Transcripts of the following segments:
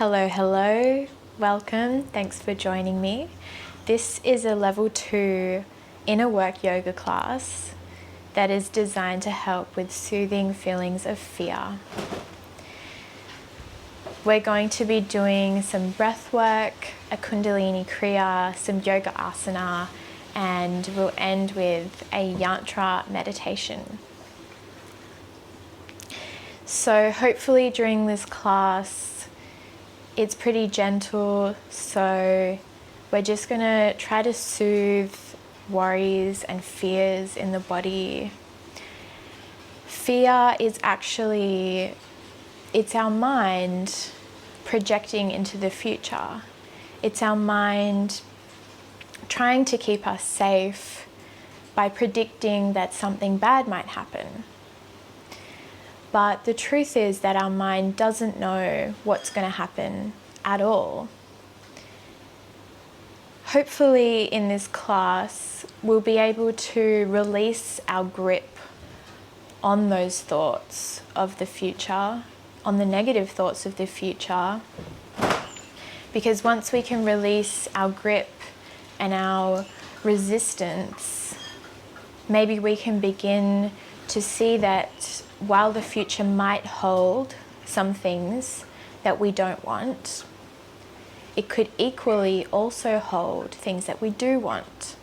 Hello, hello, welcome, thanks for joining me. This is a level 2 inner work yoga class that is designed to help with soothing feelings of fear. We're going to be doing some breath work, a Kundalini Kriya, some yoga asana, and we'll end with a Yantra meditation. So hopefully during this class, it's pretty gentle, so we're just going to try to soothe worries and fears in the body. Fear is actually, it's our mind projecting into the future. It's our mind trying to keep us safe by predicting that something bad might happen. But the truth is that our mind doesn't know what's going to happen at all. Hopefully in this class, we'll be able to release our grip on those thoughts of the future, on the negative thoughts of the future. Because once we can release our grip and our resistance, maybe we can begin to see that while the future might hold some things that we don't want, it could equally also hold things that we do want.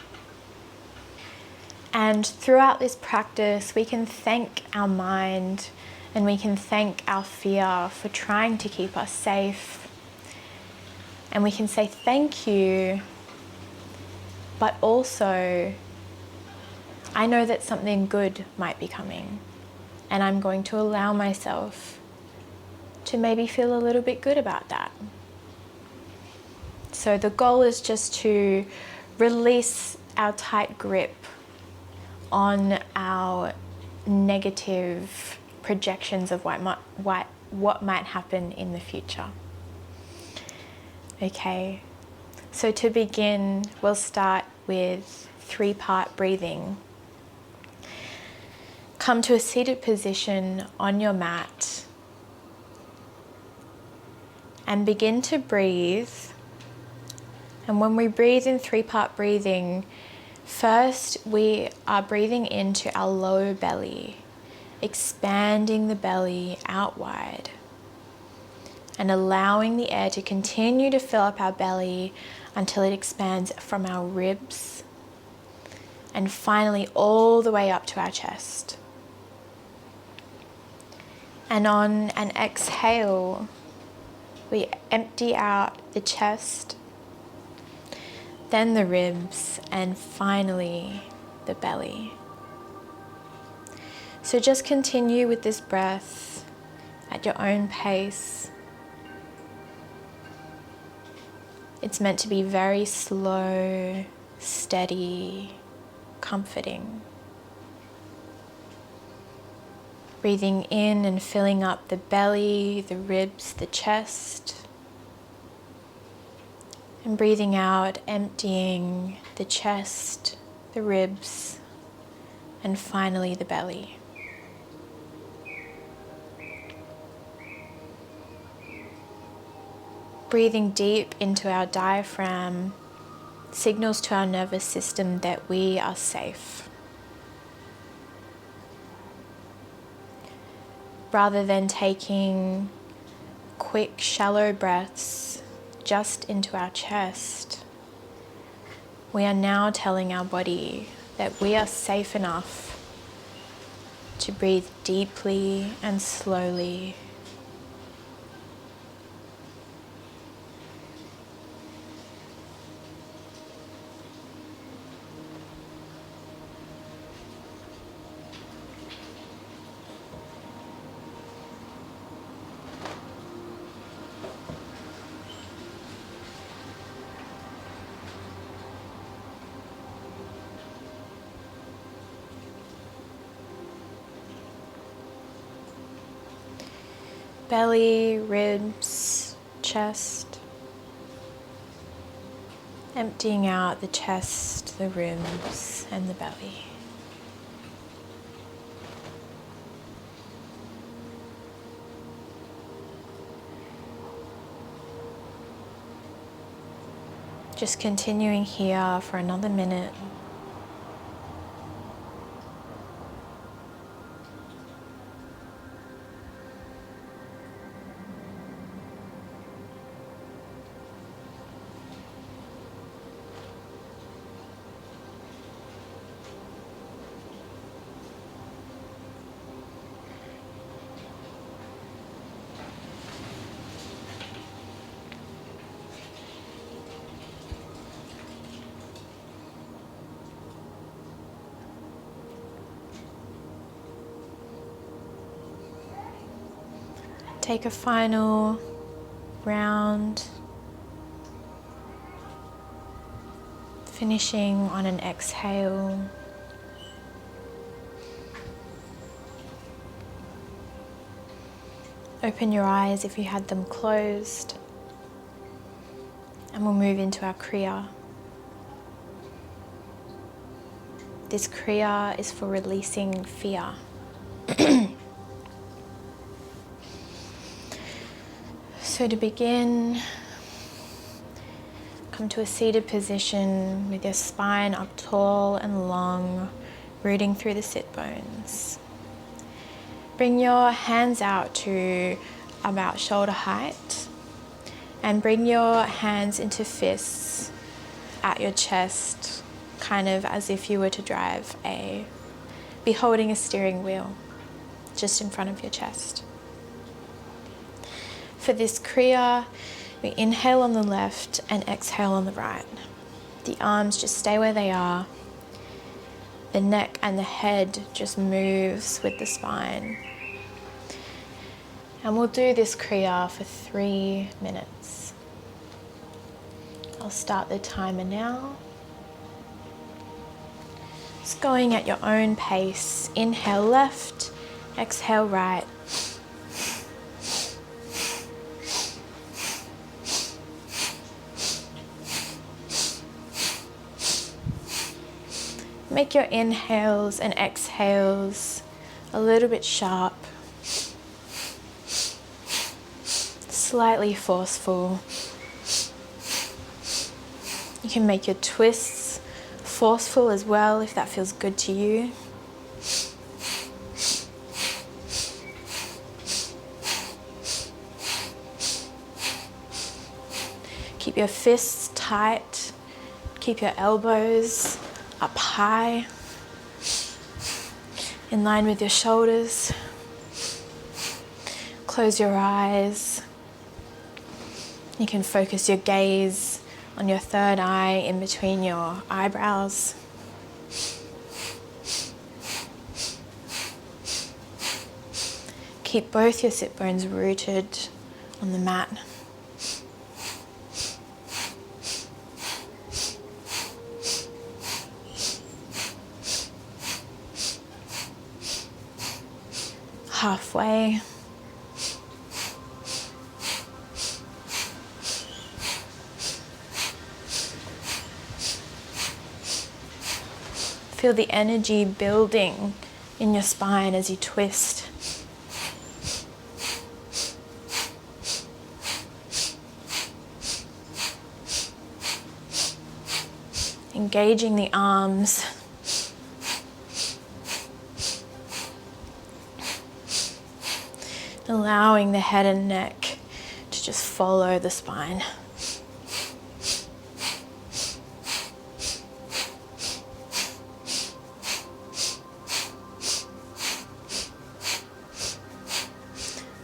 And throughout this practice, we can thank our mind and we can thank our fear for trying to keep us safe. And we can say thank you, but also, I know that something good might be coming. And I'm going to allow myself to maybe feel a little bit good about that. So the goal is just to release our tight grip on our negative projections of what might happen in the future. Okay, so to begin, we'll start with 3-part breathing. Come to a seated position on your mat and begin to breathe. And when we breathe in 3-part breathing, first we are breathing into our lower belly, expanding the belly out wide and allowing the air to continue to fill up our belly until it expands from our ribs and finally all the way up to our chest. And on an exhale, we empty out the chest, then the ribs, and finally the belly. So just continue with this breath at your own pace. It's meant to be very slow, steady, comforting. Breathing in and filling up the belly, the ribs, the chest. And breathing out, emptying the chest, the ribs, and finally the belly. Breathing deep into our diaphragm signals to our nervous system that we are safe. Rather than taking quick, shallow breaths just into our chest, we are now telling our body that we are safe enough to breathe deeply and slowly. Belly, ribs, chest. Emptying out the chest, the ribs, and the belly. Just continuing here for another minute. Take a final round, finishing on an exhale. Open your eyes if you had them closed, and we'll move into our Kriya. This Kriya is for releasing fear. So to begin, come to a seated position with your spine up tall and long, rooting through the sit bones. Bring your hands out to about shoulder height and bring your hands into fists at your chest, kind of as if you were to be holding a steering wheel just in front of your chest. For this Kriya, we inhale on the left and exhale on the right. The arms just stay where they are. The neck and the head just moves with the spine. And we'll do this Kriya for 3 minutes. I'll start the timer now. Just going at your own pace. Inhale left, exhale right. Make your inhales and exhales a little bit sharp, slightly forceful. You can make your twists forceful as well if that feels good to you. Keep your fists tight, keep your elbows up high, in line with your shoulders. Close your eyes. You can focus your gaze on your third eye in between your eyebrows. Keep both your sit bones rooted on the mat. Halfway. Feel the energy building in your spine as you twist. Engaging the arms. Allowing the head and neck to just follow the spine.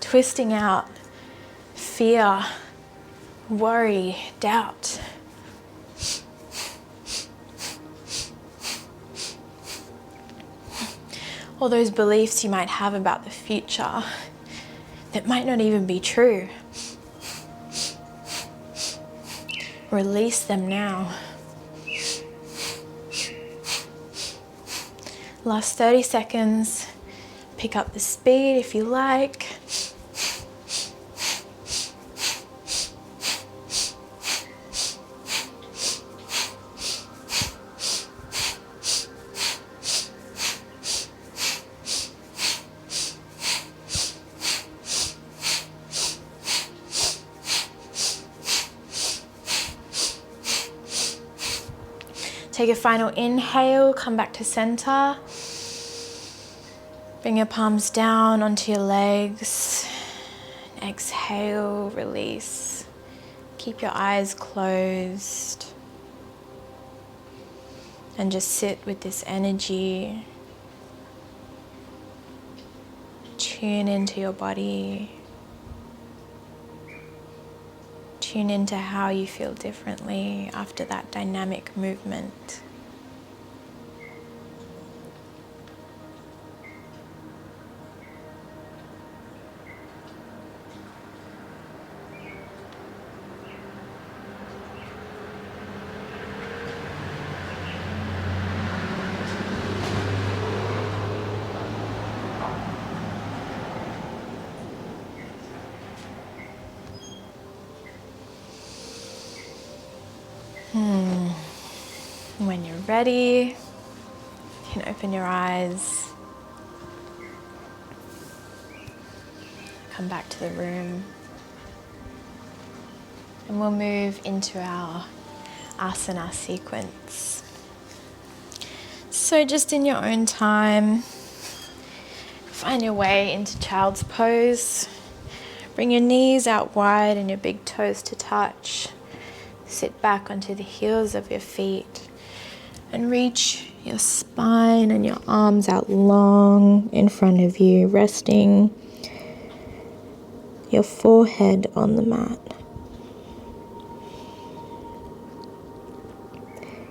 Twisting out fear, worry, doubt. All those beliefs you might have about the future that might not even be true. Release them now. Last 30 seconds. Pick up the speed if you like. Take a final inhale, come back to center. Bring your palms down onto your legs. Exhale, release. Keep your eyes closed. And just sit with this energy. Tune into your body. Tune into how you feel differently after that dynamic movement. When you're ready, you can open your eyes. Come back to the room. And we'll move into our Asana sequence. So just in your own time, find your way into child's pose. Bring your knees out wide and your big toes to touch. Sit back onto the heels of your feet and reach your spine and your arms out long in front of you, resting your forehead on the mat.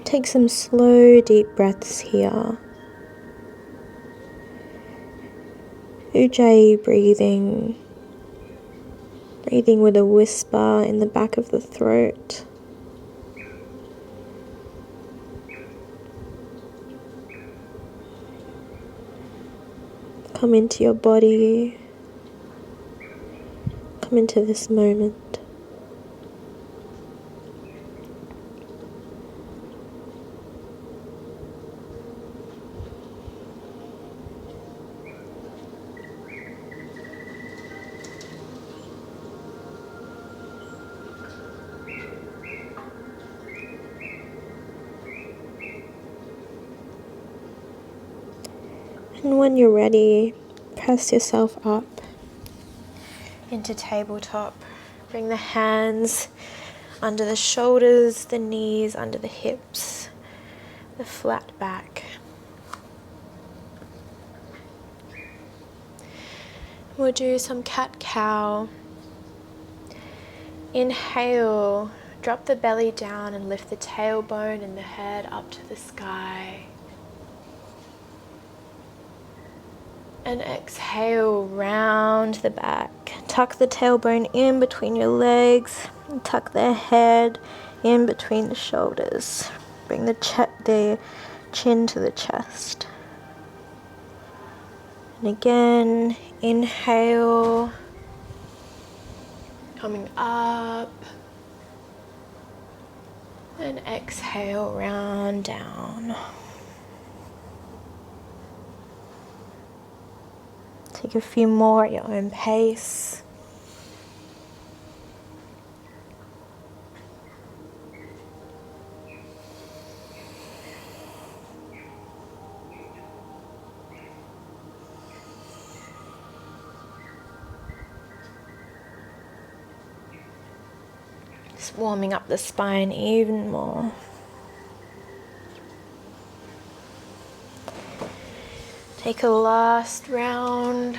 Take some slow, deep breaths here. Ujjayi breathing. Breathing with a whisper in the back of the throat. Come into your body. Come into this moment. And when you're ready, press yourself up into tabletop. Bring the hands under the shoulders, the knees under the hips, the flat back. We'll do some cat-cow. Inhale, drop the belly down and lift the tailbone and the head up to the sky. And exhale, round the back. Tuck the tailbone in between your legs. And tuck the head in between the shoulders. Bring the chin to the chest. And again, inhale. Coming up. And exhale, round down. Take a few more at your own pace. Just warming up the spine even more. Take a last round.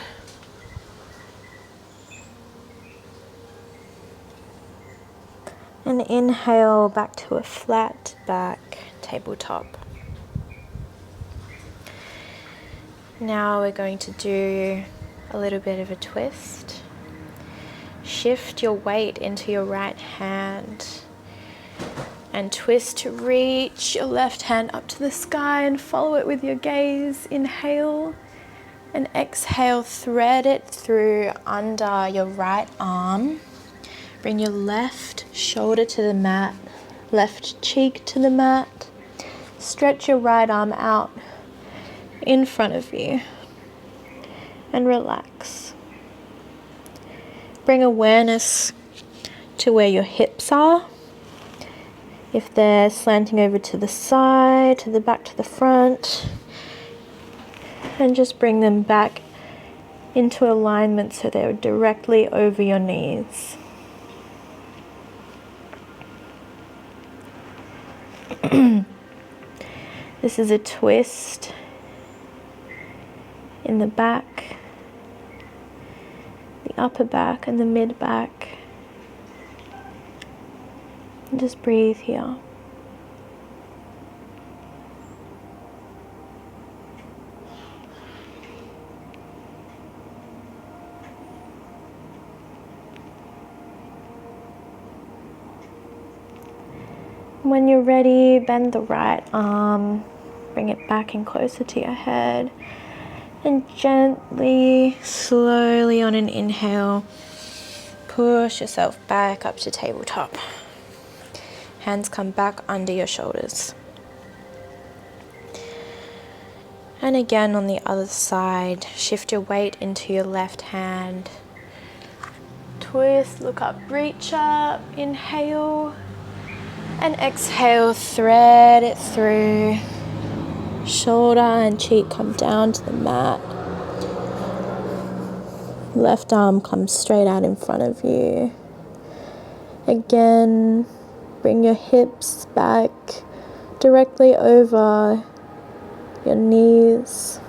And inhale back to a flat back tabletop. Now we're going to do a little bit of a twist. Shift your weight into your right hand and twist to reach your left hand up to the sky and follow it with your gaze. Inhale and exhale, thread it through under your right arm. Bring your left shoulder to the mat, left cheek to the mat. Stretch your right arm out in front of you and relax. Bring awareness to where your hips are. If they're slanting over to the side, to the back, to the front, and just bring them back into alignment so they're directly over your knees. This is a twist in the back, the upper back and the mid back. And just breathe here. When you're ready, bend the right arm, bring it back in closer to your head, and gently, slowly on an inhale, push yourself back up to tabletop. Hands come back under your shoulders. And again on the other side, shift your weight into your left hand. Twist, look up, reach up, inhale. And exhale, thread it through. Shoulder and cheek come down to the mat. Left arm comes straight out in front of you. Again, bring your hips back directly over your knees.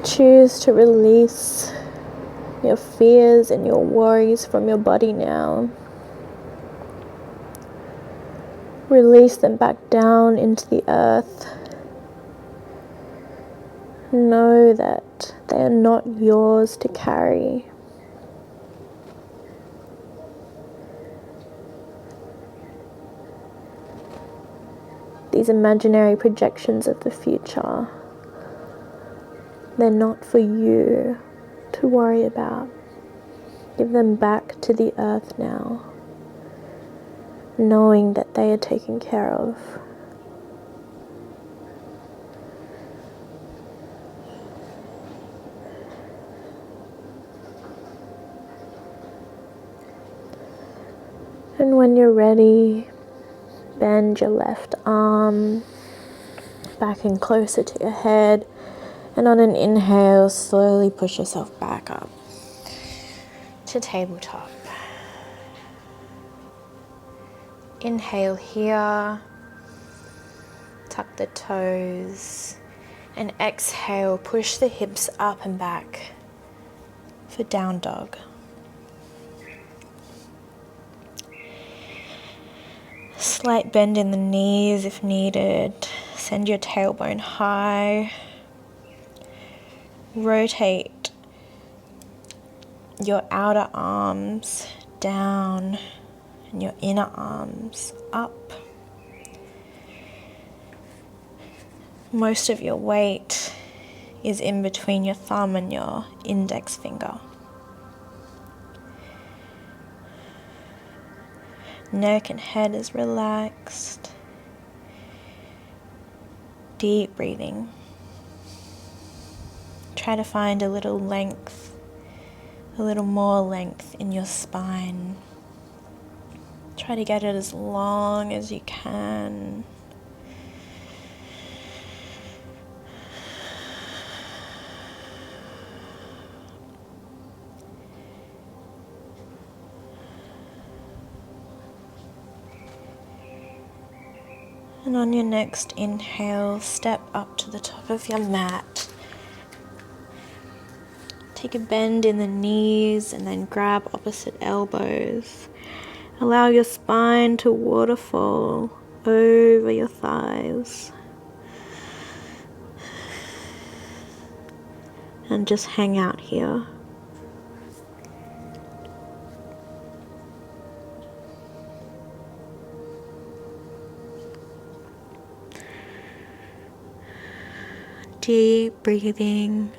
Choose to release your fears and your worries from your body now. Release them back down into the earth. Know that they are not yours to carry. These imaginary projections of the future, they're not for you to worry about. Give them back to the earth now, knowing that they are taken care of. And when you're ready, bend your left arm back and closer to your head. And on an inhale, slowly push yourself back up to tabletop. Inhale here, tuck the toes, and exhale, push the hips up and back for down dog. Slight bend in the knees if needed. Send your tailbone high. Rotate your outer arms down and your inner arms up. Most of your weight is in between your thumb and your index finger. Neck and head is relaxed. Deep breathing. Try to find a little length, a little more length in your spine. Try to get it as long as you can. And on your next inhale, step up to the top of your mat. Take a bend in the knees and then grab opposite elbows. Allow your spine to waterfall over your thighs. And just hang out here. Deep breathing.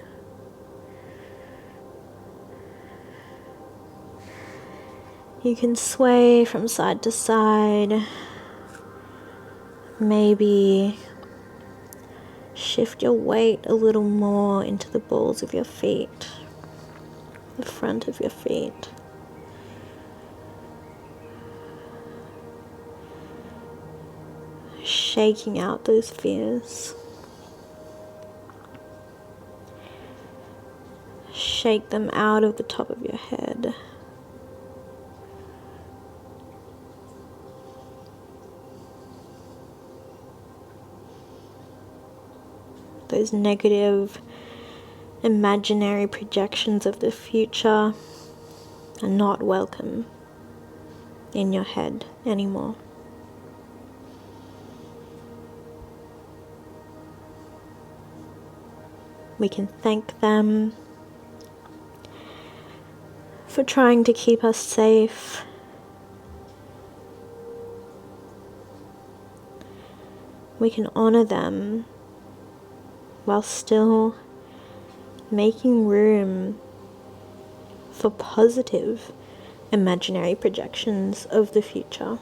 You can sway from side to side. Maybe Shift your weight a little more into the balls of your feet, the front of your feet. Shaking out those fears. Shake them out of the top of your head. Those negative, imaginary projections of the future are not welcome in your head anymore. We can thank them for trying to keep us safe. We can honor them while still making room for positive imaginary projections of the future.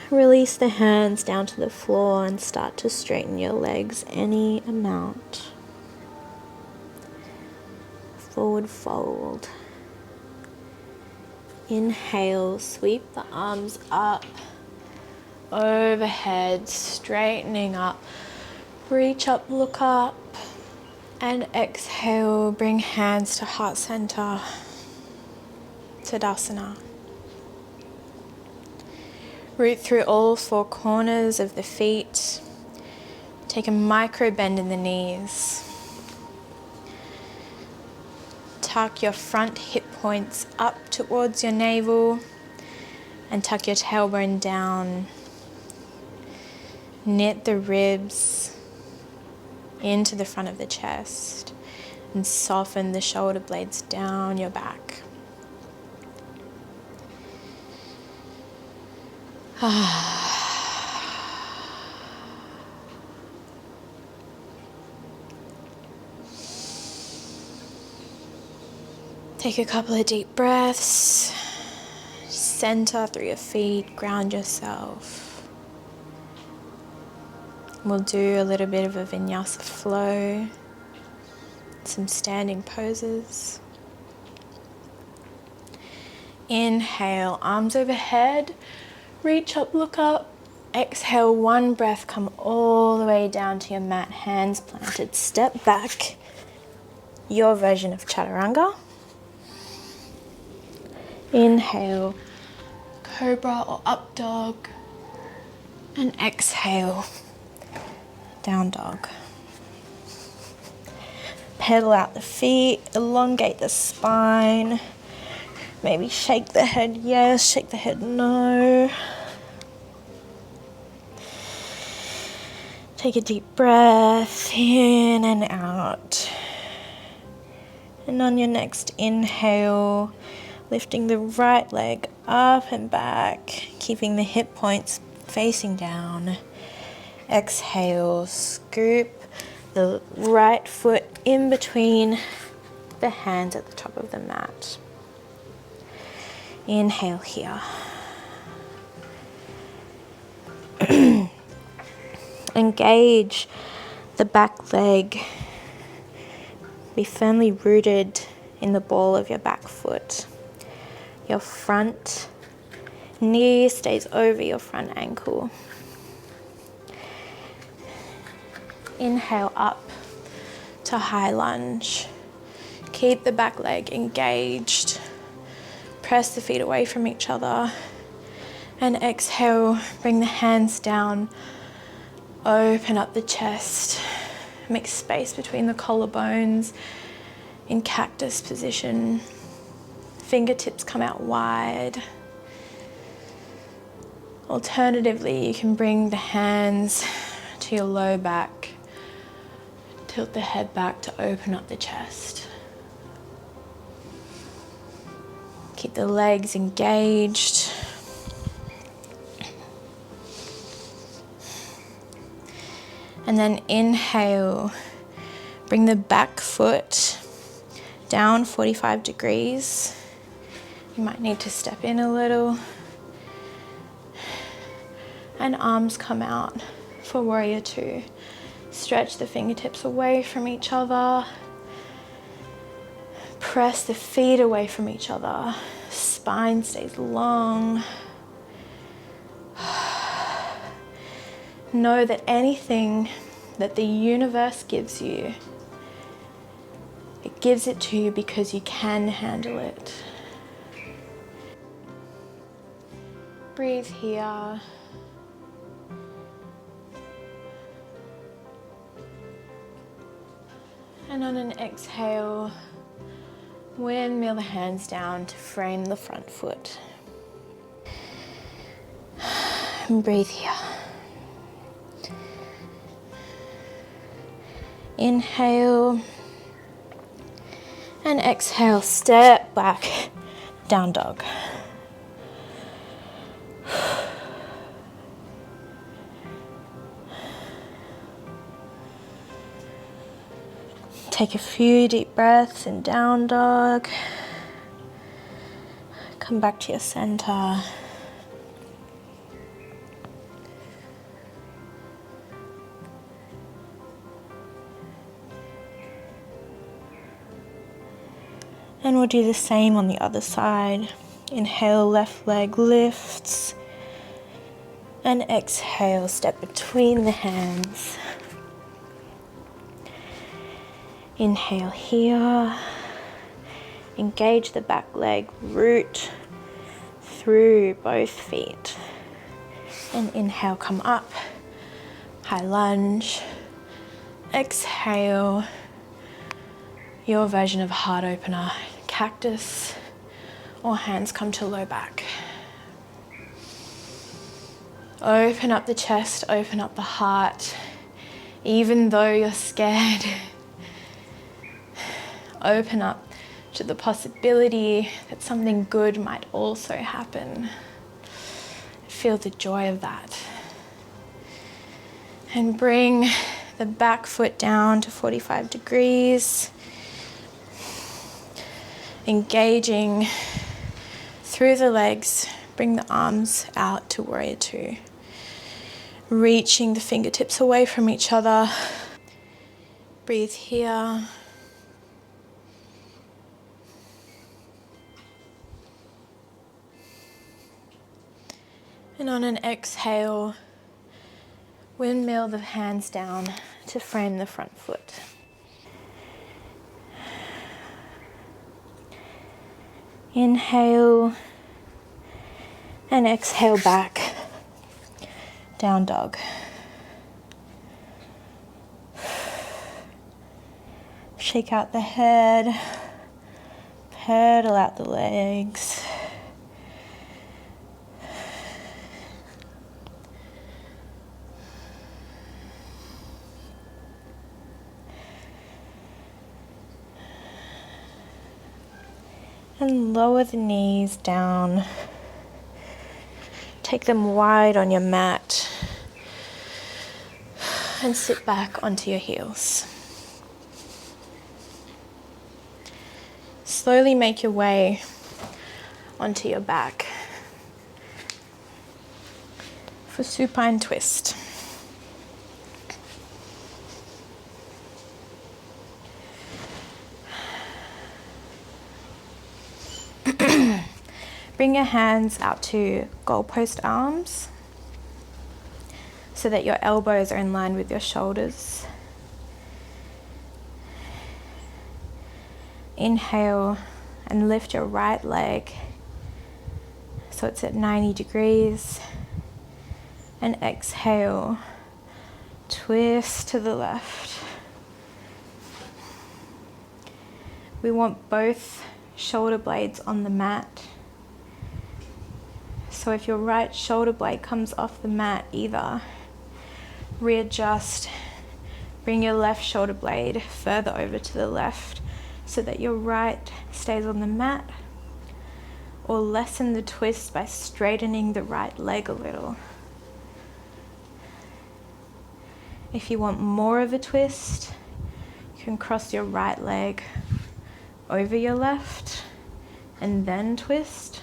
Release the hands down to the floor and start to straighten your legs any amount. Forward fold. Inhale, sweep the arms up, overhead, straightening up. Reach up, look up, and exhale, bring hands to heart center, Tadasana. Root through all four corners of the feet. Take a micro bend in the knees. Tuck your front hip points up towards your navel and tuck your tailbone down. Knit the ribs into the front of the chest and soften the shoulder blades down your back. Take a couple of deep breaths. Center through your feet, ground yourself. We'll do a little bit of a vinyasa flow, some standing poses. Inhale, arms overhead, reach up, look up. Exhale, one breath, come all the way down to your mat, hands planted. Step back, your version of chaturanga. Inhale, cobra or up dog, and exhale, down dog. Pedal out the feet, elongate the spine. Maybe shake the head yes, shake the head no. Take a deep breath in and out. And on your next inhale, lifting the right leg up and back, keeping the hip points facing down. Exhale, scoop the right foot in between the hands at the top of the mat. Inhale here. Engage the back leg. Be firmly rooted in the ball of your back foot. Your front knee stays over your front ankle. Inhale up to high lunge. Keep the back leg engaged. Press the feet away from each other. And exhale, bring the hands down. Open up the chest. Make space between the collarbones in cactus position. Fingertips come out wide. Alternatively, you can bring the hands to your low back. Tilt the head back to open up the chest. Keep the legs engaged. And then inhale, bring the back foot down 45 degrees. You might need to step in a little. And arms come out for warrior two. Stretch the fingertips away from each other. Press the feet away from each other. Spine stays long. Know that anything that the universe gives you, it gives it to you because you can handle it. Breathe here. And on an exhale, windmill the hands down to frame the front foot. And breathe here. Inhale. And exhale, step back, down dog. Take a few deep breaths in down dog. Come back to your center. And we'll do the same on the other side. Inhale, left leg lifts. And exhale, step between the hands. Inhale here. Engage the back leg, root through both feet. And inhale, come up. High lunge. Exhale. Your version of heart opener, cactus, or hands come to low back. Open up the chest, open up the heart, even though you're scared. Open up to the possibility that something good might also happen. Feel the joy of that. And bring the back foot down to 45 degrees. Engaging through the legs, bring the arms out to warrior two. Reaching the fingertips away from each other. Breathe here. And on an exhale, windmill the hands down to frame the front foot. Inhale and exhale back, down dog. Shake out the head, pedal out the legs. And lower the knees down. Take them wide on your mat. And sit back onto your heels. Slowly make your way onto your back for supine twist. Bring your hands out to goalpost arms so that your elbows are in line with your shoulders. Inhale and lift your right leg so it's at 90 degrees. And exhale, twist to the left. We want both shoulder blades on the mat. So if your right shoulder blade comes off the mat either, readjust, bring your left shoulder blade further over to the left so that your right stays on the mat, or lessen the twist by straightening the right leg a little. If you want more of a twist, you can cross your right leg over your left and then twist.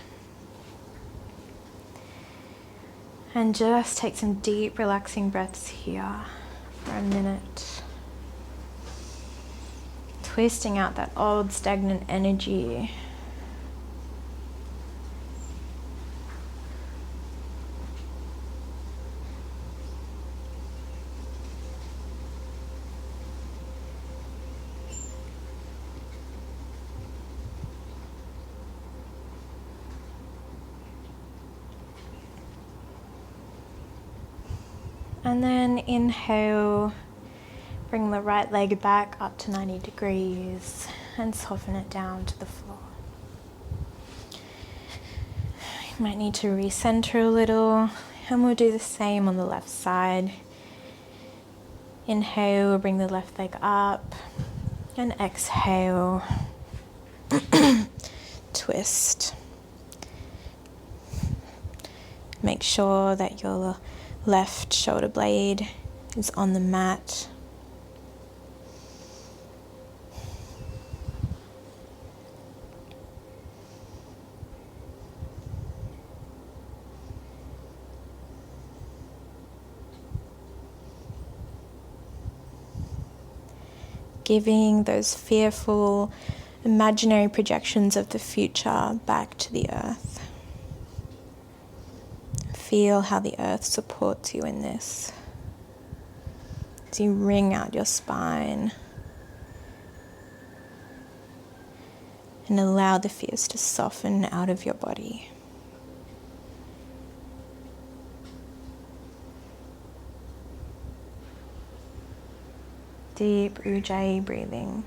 And just take some deep, relaxing breaths here for a minute. Twisting out that old, stagnant energy. And then inhale, bring the right leg back up to 90 degrees and soften it down to the floor. You might need to recenter a little, and we'll do the same on the left side. Inhale, bring the left leg up, and exhale, twist. Make sure that your left shoulder blade is on the mat. Giving those fearful, imaginary projections of the future back to the earth. Feel how the earth supports you in this. As you wring out your spine and allow the fears to soften out of your body. Deep Ujjayi breathing.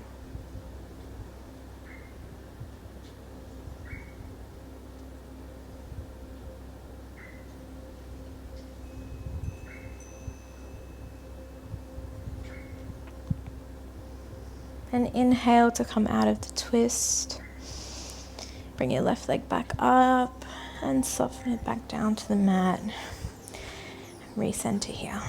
And inhale to come out of the twist. Bring your left leg back up and soften it back down to the mat. Recenter here.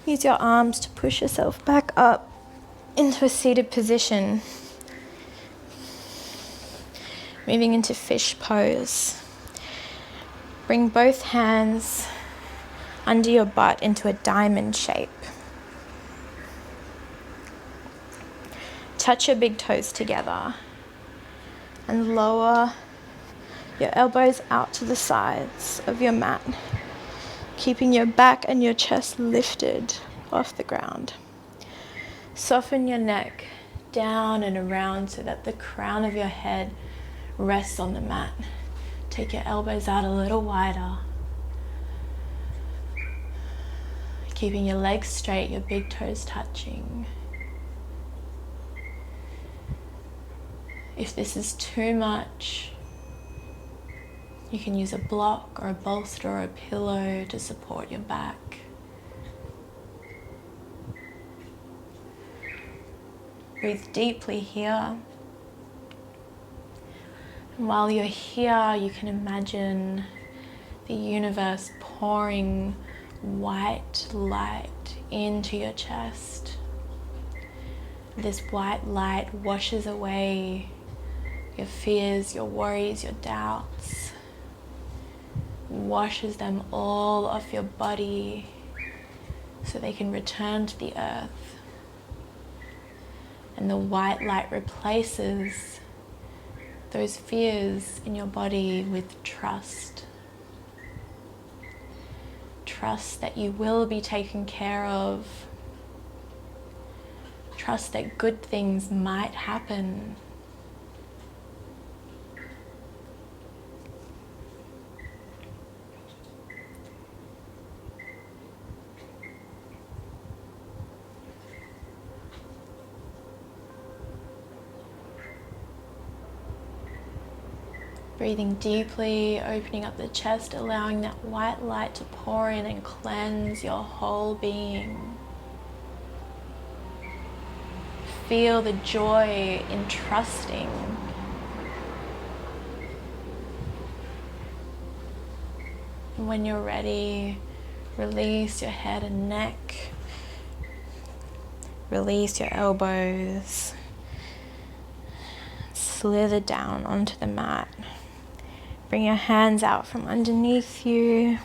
Use your arms to push yourself back up into a seated position. Moving into fish pose. Bring both hands under your butt into a diamond shape. Touch your big toes together and lower your elbows out to the sides of your mat, keeping your back and your chest lifted off the ground. Soften your neck down and around so that the crown of your head rests on the mat. Take your elbows out a little wider. Keeping your legs straight, your big toes touching. If this is too much, you can use a block or a bolster or a pillow to support your back. Breathe deeply here. And while you're here, you can imagine the universe pouring white light into your chest. This white light washes away your fears, your worries, your doubts. Washes them all off your body so they can return to the earth. And the white light replaces those fears in your body with trust. Trust that you will be taken care of. Trust that good things might happen. Breathing deeply, opening up the chest, allowing that white light to pour in and cleanse your whole being. Feel the joy in trusting. And when you're ready, release your head and neck. Release your elbows. Slither down onto the mat. Bring your hands out from underneath you.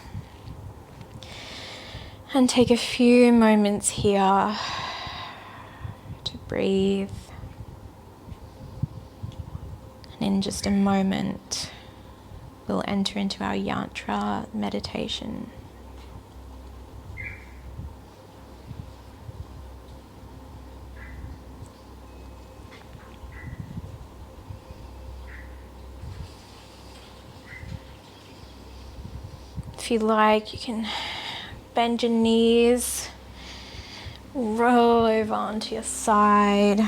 And take a few moments here to breathe. And in just a moment, we'll enter into our Yantra meditation. If you like, you can bend your knees, roll over onto your side.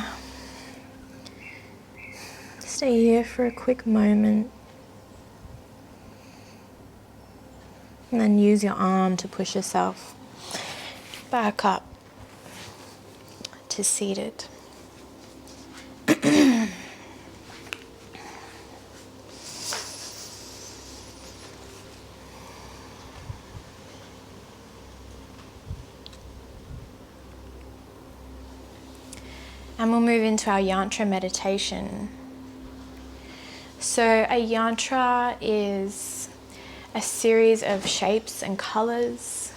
Stay here for a quick moment. And then use your arm to push yourself back up to seated. And we'll move into our Yantra meditation. So a Yantra is a series of shapes and colors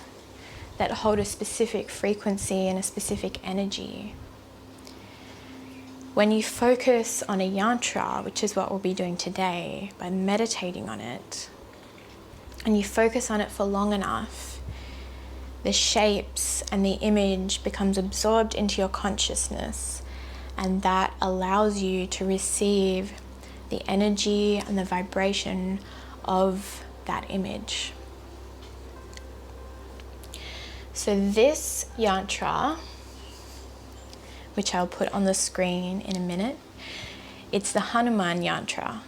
that hold a specific frequency and a specific energy. When you focus on a Yantra, which is what we'll be doing today, by meditating on it, and you focus on it for long enough, the shapes and the image becomes absorbed into your consciousness, and that allows you to receive the energy and the vibration of that image. So this Yantra, which I'll put on the screen in a minute, it's the Hanuman Yantra,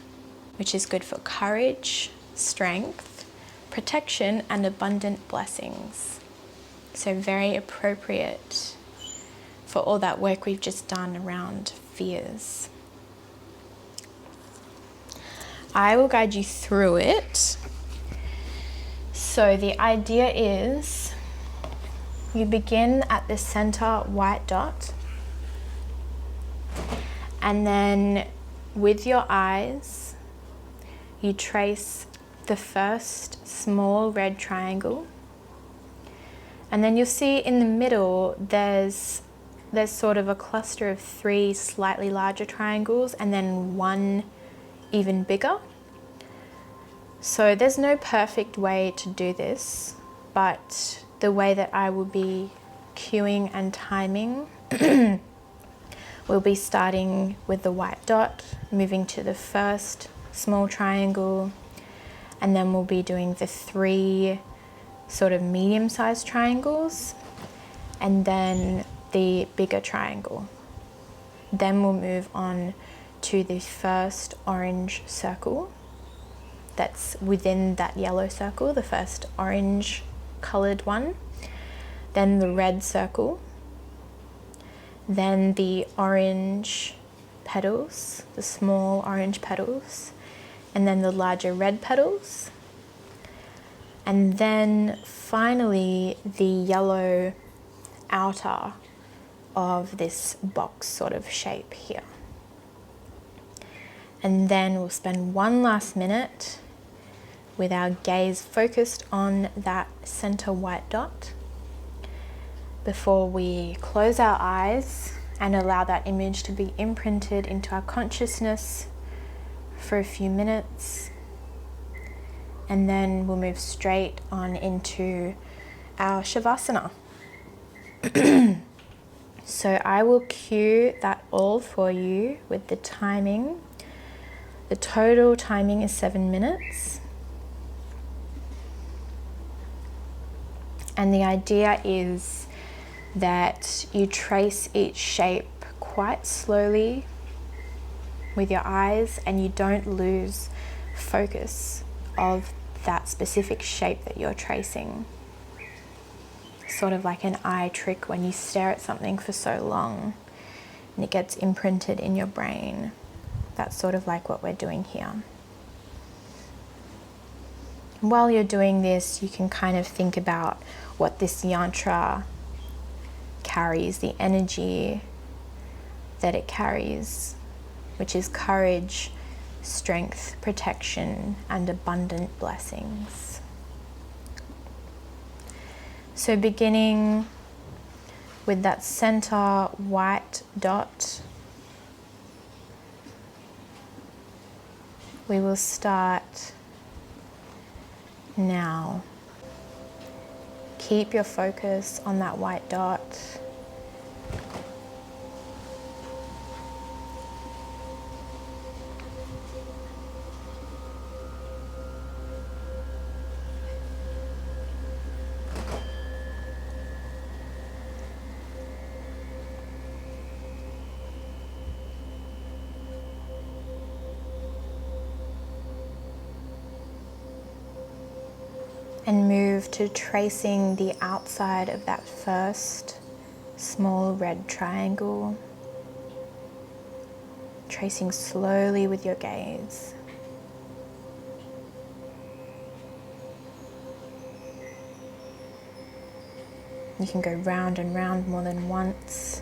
which is good for courage, strength, protection, and abundant blessings. So very appropriate for all that work we've just done around fears. I will guide you through it. So the idea is you begin at the center white dot, and then with your eyes you trace the first small red triangle, and then you'll see in the middle there's sort of a cluster of 3 slightly larger triangles and then 1 even bigger. So there's no perfect way to do this, but the way that I will be cueing and timing, we'll be starting with the white dot, moving to the first small triangle, and then we'll be doing the 3 sort of medium-sized triangles, and then the bigger triangle. Then we'll move on to the first orange circle that's within that yellow circle, the first orange colored one, then the red circle, then the orange petals, the small orange petals, and then the larger red petals, and then finally the yellow outer of this box sort of shape here. And then we'll spend one last minute with our gaze focused on that center white dot before we close our eyes and allow that image to be imprinted into our consciousness for a few minutes. And then we'll move straight on into our Savasana. So I will cue that all for you with the timing. The total timing is 7 minutes. And the idea is that you trace each shape quite slowly with your eyes, and you don't lose focus of that specific shape that you're tracing. Sort of like an eye trick when you stare at something for so long and it gets imprinted in your brain. That's sort of like what we're doing here. While you're doing this, you can kind of think about what this yantra carries, the energy that it carries, which is courage, strength, protection, and abundant blessings. So beginning with that center white dot, we will start now. Keep your focus on that white dot. And move to tracing the outside of that first small red triangle, tracing slowly with your gaze. You can go round and round more than once.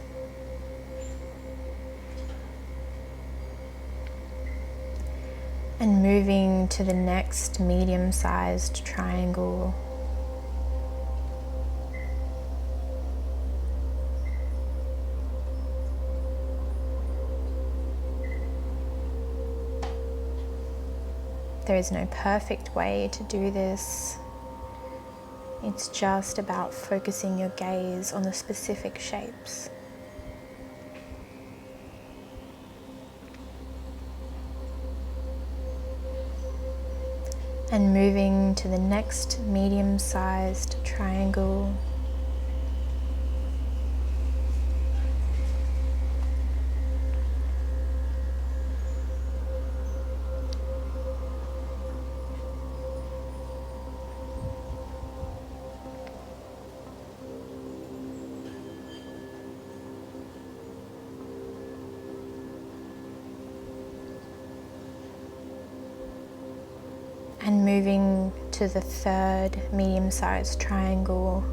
And moving to the next medium-sized triangle. There is no perfect way to do this. It's just about focusing your gaze on the specific shapes. And moving to the next medium-sized triangle. And moving to the third medium-sized triangle,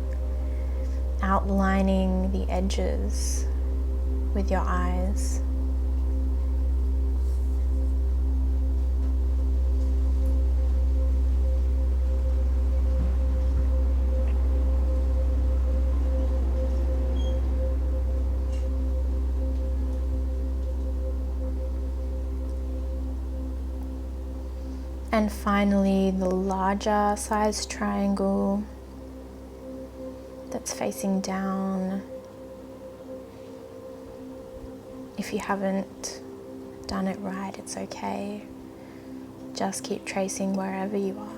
outlining the edges with your eyes. And finally, the larger size triangle that's facing down. If you haven't done it right, it's okay. Just keep tracing wherever you are.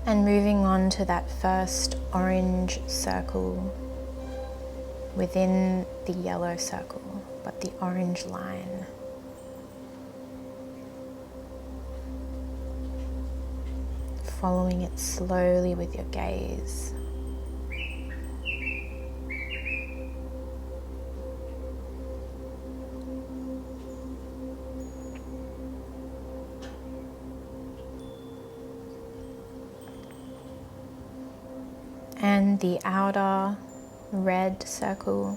And moving on to that first orange circle within the yellow circle, but the orange line. Following it slowly with your gaze. And the outer red circle.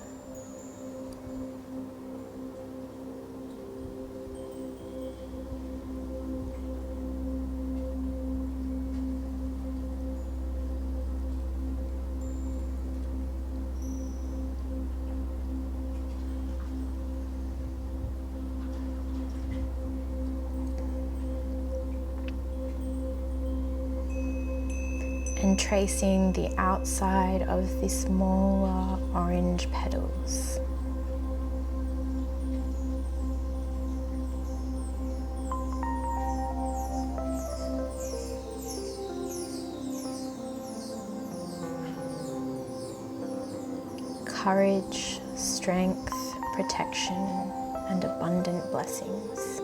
And tracing the outside of the smaller orange petals. Courage, strength, protection, and abundant blessings.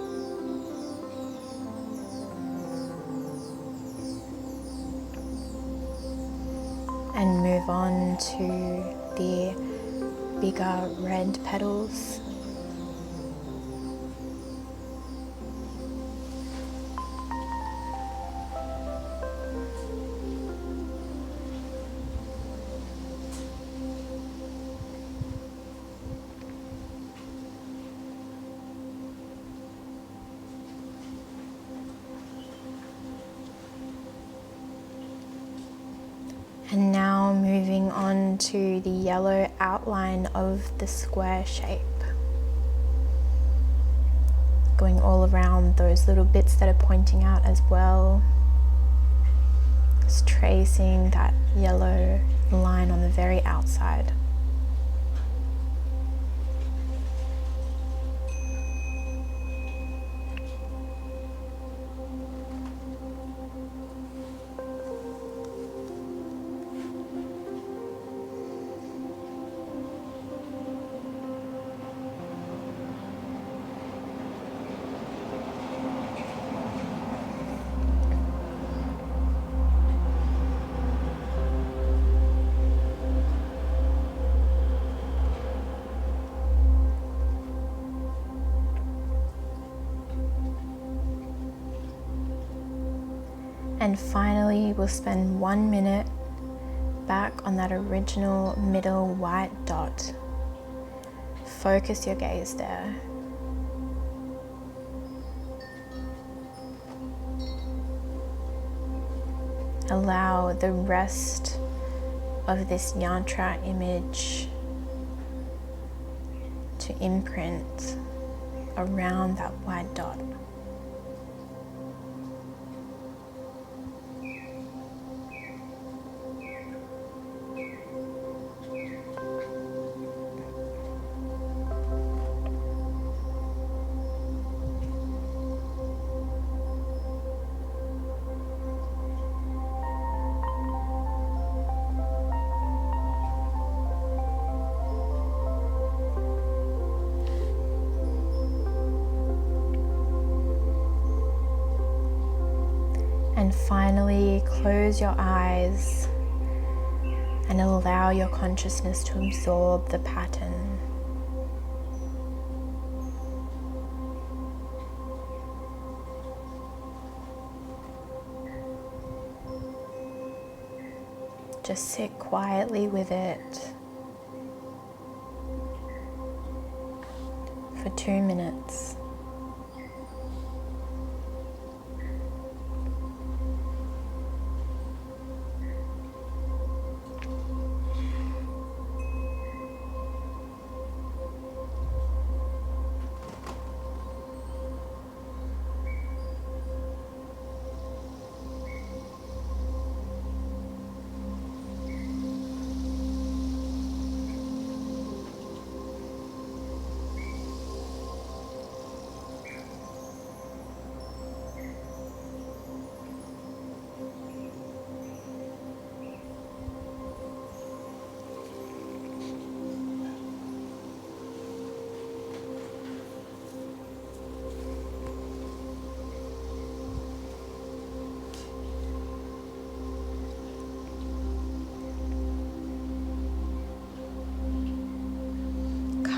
and move on to the bigger red petals. And now moving on to the yellow outline of the square shape. Going all around those little bits that are pointing out as well. Just tracing that yellow line on the very outside. And finally, we'll spend 1 minute back on that original middle white dot. Focus your gaze there. Allow the rest of this yantra image to imprint around that white dot. And finally, close your eyes and allow your consciousness to absorb the pattern. Just sit quietly with it for 2 minutes.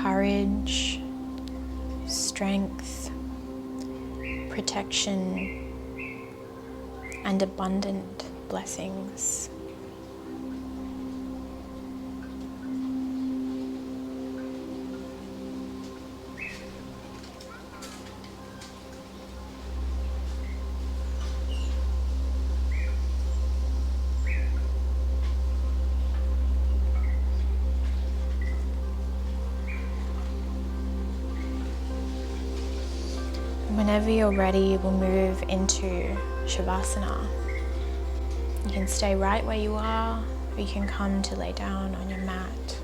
Courage, strength, protection, and abundant blessings. Whenever you're ready, we'll move into Savasana. You can stay right where you are, or you can come to lay down on your mat.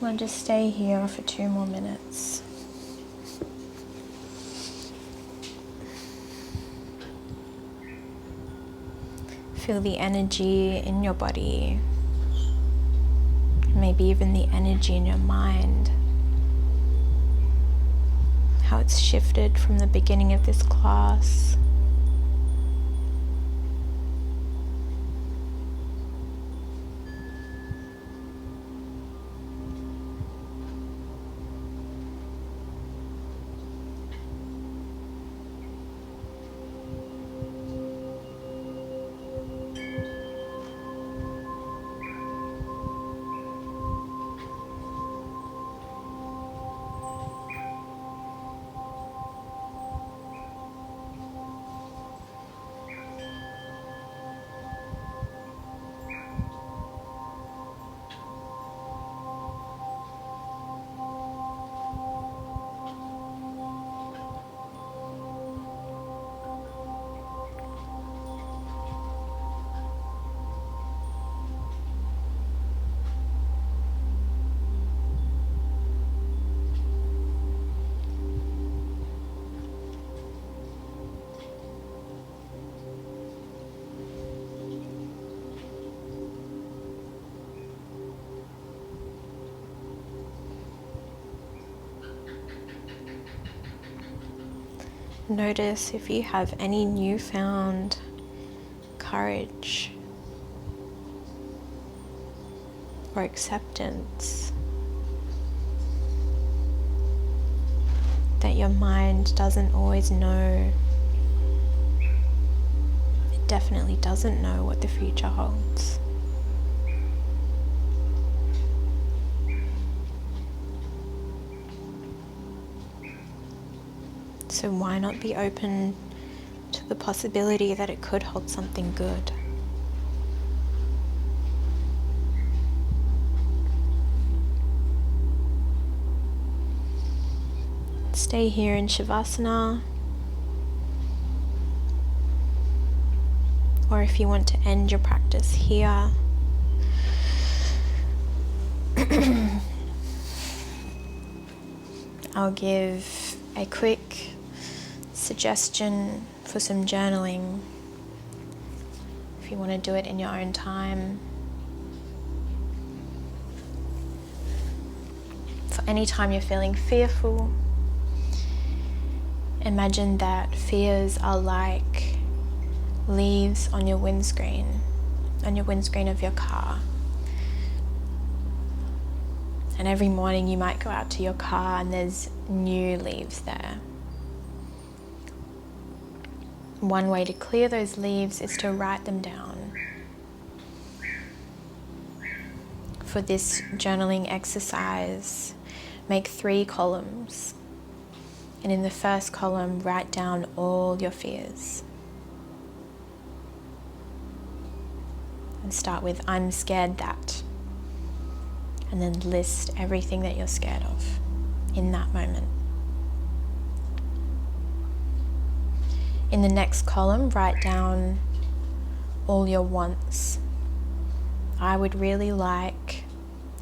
We'll just stay here for 2 more minutes. Feel the energy in your body. Maybe even the energy in your mind, how it's shifted from the beginning of this class. Notice if you have any newfound courage or acceptance that your mind doesn't always know. It definitely doesn't know what the future holds. So why not be open to the possibility that it could hold something good? Stay here in Savasana. Or if you want to end your practice here, I'll give a quick suggestion for some journaling if you want to do it in your own time. For any time you're feeling fearful, imagine that fears are like leaves on your windscreen of your car. And every morning you might go out to your car and there's new leaves there. One way to clear those leaves is to write them down. For this journaling exercise, make 3 columns. And in the first column, write down all your fears. And start with, I'm scared that. And then list everything that you're scared of in that moment. In the next column, write down all your wants. I would really like,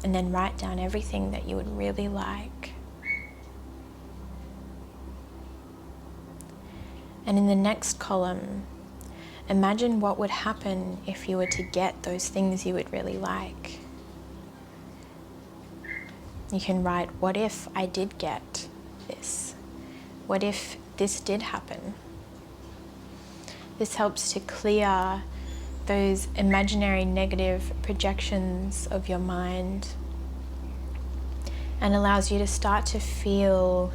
and then write down everything that you would really like. And in the next column, imagine what would happen if you were to get those things you would really like. You can write, what if I did get this? What if this did happen? This helps to clear those imaginary negative projections of your mind and allows you to start to feel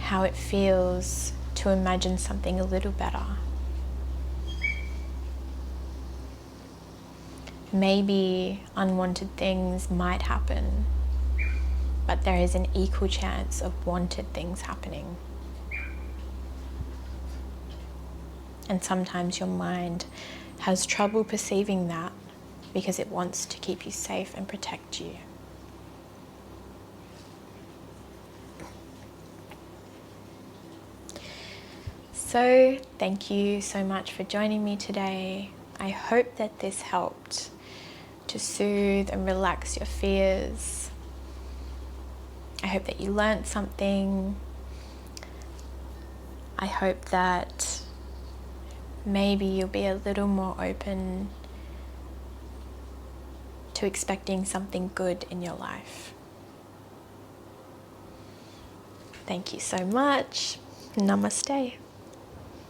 how it feels to imagine something a little better. Maybe unwanted things might happen, but there is an equal chance of wanted things happening. And sometimes your mind has trouble perceiving that because it wants to keep you safe and protect you. So, thank you so much for joining me today. I hope that this helped to soothe and relax your fears. I hope that you learned something. I hope that maybe you'll be a little more open to expecting something good in your life. Thank you so much. Namaste.